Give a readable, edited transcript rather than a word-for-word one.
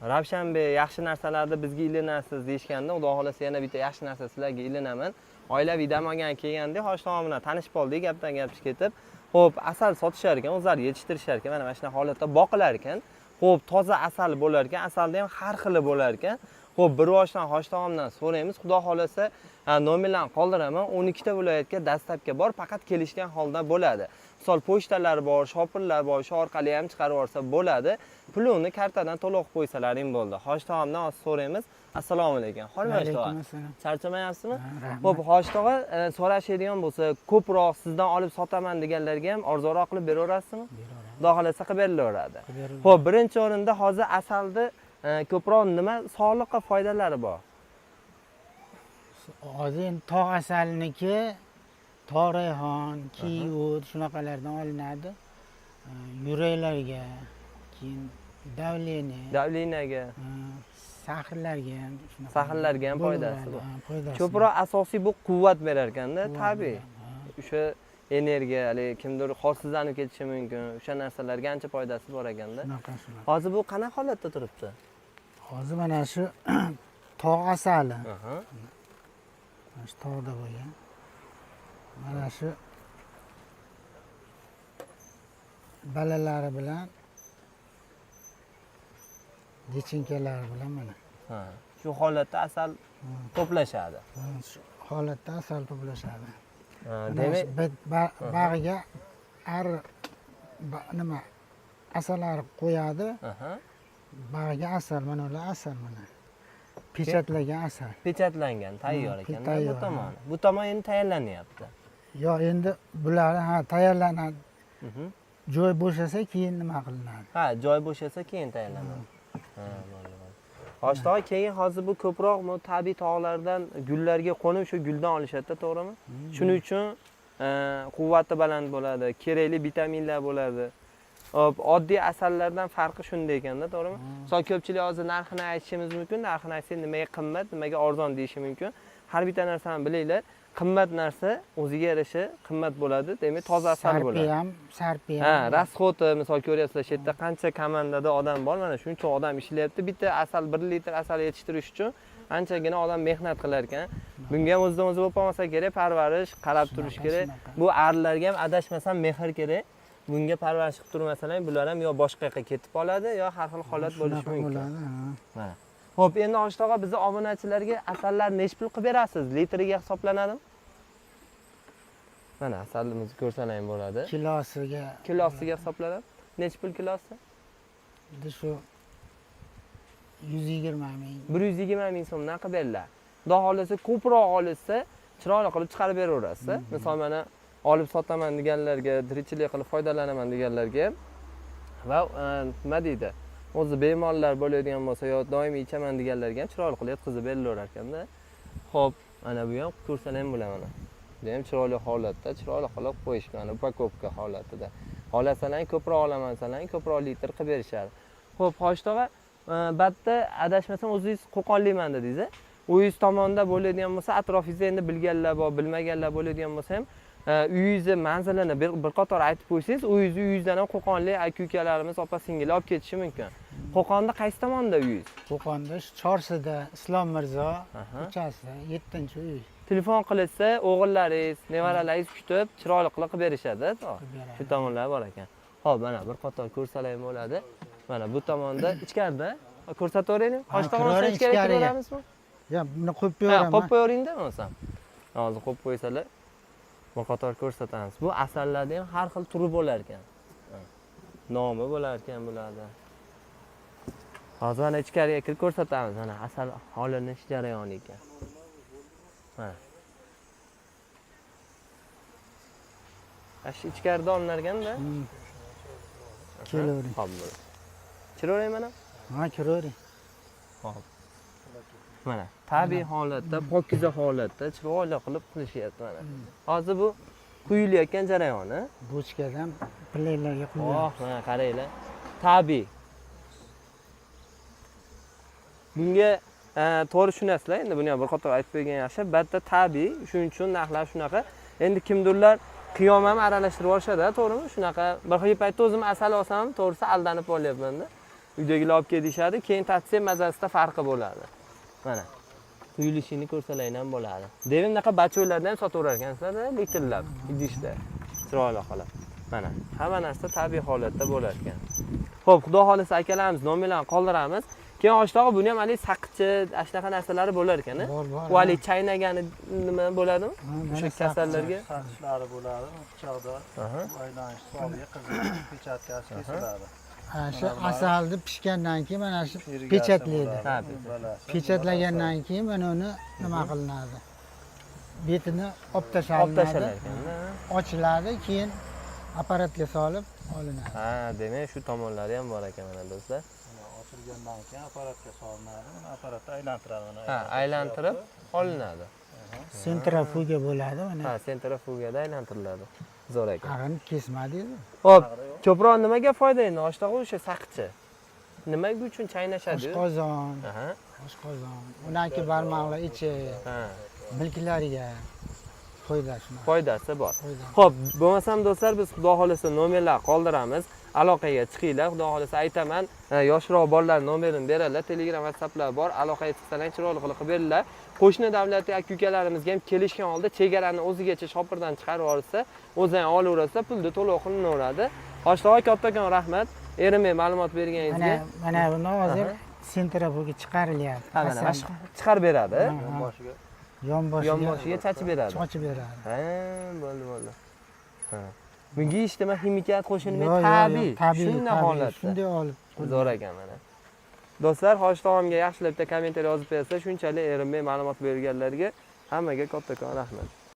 Ravshanbek yaxshi narsalarni bizga ilinasiz deyishganda, Xudo xolasa yana bitta yaxshi narsa sizlarga ilinaman. Oilaviy dam olganga kelganda Hoji tog'am bilan tanishib qoldik, gapdan gapga ketib. Xo'p, asal sotishar ekan, o'zlari yetishtirishar ekan. Mana shunaqa holatda boqilar ekan. Xo'p, toza asal bo'lar ekan, asalda ham har xili bo'lar ekan. Xo'p, bir boshdan Hoji tog'amdan so'raymiz. Xudo xolasa nomerlarni qoldiraman. 12 ta viloyatga dastlabki bor, faqat kelishgan holda bo'ladi. Misol pochtalar bor, shopirlar bor, shu orqali ham chiqarib yuborsa bo'ladi. Pulni kartadan to'liq qo'ysalaring bo'ldi. Hoji tog'amdan so'raymiz. Assalomu alaykum. Xormash tog'a. Charchamayapsizmi? Xo'p, Hoji tog'a so'rashadigan bo'lsa, ko'proq sizdan olib sotaman deganlarga ham arzonroq qilib beraverasizmi? Xudo xolasa qilib berilaveradi. Xo'p, birinchi o'rinda hozir asalni ko'proq nima sog'liqqa foydalari bor? Hozir tog' asalniki tog' rayhon, kiyut shunaqalardan olinadi. Yuraklarga, keyin davleniyaga, sahrlarga ham shunaqa. Sahrlarga ham foydasi bor. Ko'proq asosiy bu quvvat berar ekanda, tabiiy. O'sha energiya, kimdir holsizlanib ketishi mumkin. O'sha narsalarga ancha foydasi bor ekanda. Hozir bu qanaqa holatda turibdi? Hozir mana shu tog' asali. Mana shu tog'da bo'lgan. Mana shu balalari bilan lichinkalari bilan mana. Shu holatda asal to'plashadi. Shu holatda asal to'plashadi. Demak, bag'iga nima asallar qo'yadi. Bag'iga asal, mana ular asal mana. Pechatlagan asal. Pechatlangan, tayyor ekan bu tomoni. Bu tomon endi tayyorlanyapti. Yo'q, endi bular tayyorlanadi. Joy bo'shasa keyin nima qilinadi? Joy bo'shasa keyin tayyorlanadi. Hoji tog'a, keyin hozir bu ko'proq tabiiy tog'lardan gullarga qo'nib shu guldan olishadi, to'g'rimi? Shuning uchun quvvati baland bo'ladi, kerakli vitaminlar bo'ladi. Oddiy asallardan farqi shunda ekanda, to'g'rimi? Misol ko'pchilik hozir narxini aytishimiz mumkin, narxini aytsangiz nimaga qimmat, nimaga arzon deyishi mumkin. Har bitta narsani bilinglar, qimmat narsa o'ziga yarasha qimmat bo'ladi, demak toza asal bo'ladi. Sarpi ham. Rasxoti, misol ko'ryapsizlar, shu yerda qancha komandada odam bor, mana shuncha odam ishlayapti. Bitta asal 1 litr asal yetishtirish uchun anchagina odam mehnat qilar ekan. Bunga ham o'zidan o'zi bo'lib qolmasa kerak, parvarish, qarab turish kerak. Bu arilarga ham adashmasam mehr kerak. Bunga parvarish qilib turmasalar, bular ham yo boshqa yoqqa ketib qoladi, yo har xil holat bo'lishi mumkin. Mana. Xo'p, endi Hoji tog'a, bizni obunachilarga asallar nech pul qilib berasiz? Litriga hisoblanadimi? Mana asalimizni ko'rsalang bo'ladi. Kilosiga hisoblanadi. Nech pul kilosi? Shu 120 ming. 120 ming so'mdan qilib beriladi. Xudo xolasa ko'proq olsa, chiroyli qilib chiqarib beraverasiz. Misol mana olib sotaman deganlarga, tirikchilik qilib foydalanaman deganlarga va nima deydi? O'zi bemorlar bo'ladigan bo'lsa yo doimiy ichaman deganlarga ham chiroyli qilib yetkazib berilaverar ekanda. Xo'p, mana bu ham ko'rsalang bo'laman. Bu ham chiroyli holatda, chiroyli qilib qo'yishgan, upakovka holatida. Olasalang ko'proq olaman, salang ko'proq litr qilib berishadi. Xo'p, Hoji tog'a, batda adashmasam o'zingiz Qo'qonliman dedingiz. Uyingiz tomonda bo'ladigan bo'lsa, atrofingizda endi bilganlar bor, bilmaganlar bo'ladigan bo'lsa ham uyingizni manzilini bir qator aytib qo'ysangiz, uyingizdan ham Qo'qonlik aka-ukalarimiz, opa-singillar olib ketishi mumkin. Qo'qonda qaysi tomonda uyingiz? Qo'qonda Chorsida, Islom Mirzo ko'chasida 7-uy. Telefon qilsa, o'g'illaringiz, nevaralaringiz kutib, chiroyli qilib berishadi. Shu tomonlar bor ekan. Xo'p, mana bir qator ko'rsalang bo'ladi. Mana bu tomonda ichkarida ko'rsataveraylik. Hoji tog'a, ichkariga kiraveramizmi? Yo'q, buni qo'yib beraman. Qo'yib qo'yaveringda bo'lsa. Hozir qo'yib qo'ysalar, bir qator ko'rsatamiz. Bu asallarda ham har xil turi bo'lar ekan. Nomi bo'lar ekan bularda. Hozir mana ichkariga kirib ko'rsatamiz. Mana asal olinish jarayoni ekan. Mana. Shu ichkarida olinarganda. Kelavering. Xo'p. Kiraveraymi mana? Kiravering. Xo'p. Mana tabiiy holatda, pokiza holatda chiroyli qilib qilishyapti mana. Hozir bu quyilayotgan jarayoni. Bochkadan pillaklarga quyiladi. Mana qaranglar. Tabiiy. Bunga to'g'ri tushunasizlar, endi buni ham bir qator aytib qo'ygan yaxshi. Batda tabiiy, shuning uchun narxlar shunaqa. Endi kimdirlar qiyom ham aralashtirib olishadi, to'g'rimi? Shunaqa bir xil paytda o'zim asal olsam, to'g'risi aldanib qolyapman-da. uydagilar olib kel deyishadi, keyin tatsa mazasida farqi bo'ladi. Mana. Tuyulishini ko'rsalar ham bo'ladi. Devim bunaqa bachoylardan ham sotaverar ekansizlar, litrlab, idishda. Chiroyli qilib. Mana, hamma narsa tabiiy holatda bo'lar ekan. Xo'p, xudo xolisa akalarimiz nomerlarni qoldiramiz. Keyin oshtog'i buni ham hali saqichi, shunaqa narsalari bo'lar ekan-a? Bor. U hali chaynagani nima bo'ladimi? O'sha kasallarga Saqishlari bo'ladi, pichoqda aylanish hisobiga qizil pechatkasi kesiladi. Shu asalni pishgandan keyin mana shu pechatlaydi. Ha, Pechatlagandan keyin mana uni nima qilinadi? Betini olib olib tashlanadi. tashalar ekan-da. Ochiladi, keyin apparatga solib olinadi. Ha, demak shu tomonlari ham bor ekan mana do'stlar. Ochilgandan keyin apparatga solinadi. Mana apparatda aylantiradi mana. Ha, aylantirib olinadi. Sentrifuga bo'ladi mana. Ha, sentrifugada aylantiriladi. Zo'r ekan. Ag'ini kesmadingiz. Xo'p, ko'proq nimaga foyda endi oshtog'i o'sha saqichi? Nima uchun chaynashadi? Oshqozon, Aha. oshqozon. Undan keyin barmoqlar ichi, Ha, bilklariga foydasi bor. foydasi bor. Foydasi. Xo'p, bo'lmasam do'stlar biz xudo xolisa nomerlar qoldiramiz. Aloqaga chiqinglar, xudo xolisa aytaman. Yoshroq bolalar nomerini beradilar, Telegram, WhatsApplar bor. Aloqaga chiqsalar chiroyli qilib beringlar. Qo'shni davlatdagi aka-ukalarimizga ham kelishgan holda chegarani o'zigacha shopirdan chiqarib olsa, o'zing olaversa, pulni to'lov qilinadi. Oshtog'i kattakon rahmat. Erimay ma'lumot berganingizga. Mana buni hozir sentrifuga chiqarilyapti. Ha, mana chiqarib beradi. Boshiga Yonboshiga chachib beradi. sochib beradi. Ha, bo'ldi. Ha. Bunga hech nima ximikat qo'shilmay Yo'q, tabiiy. tabiiy, Shunday tabiiy, holatda. shunday olib. Zo'r ekan mana. Do'stlar, Hoshtomga yaxshilab bitta kommentariy yozib bersa, shunchalik erinmay ma'lumot berganlarga hammaga kattakon rahmat.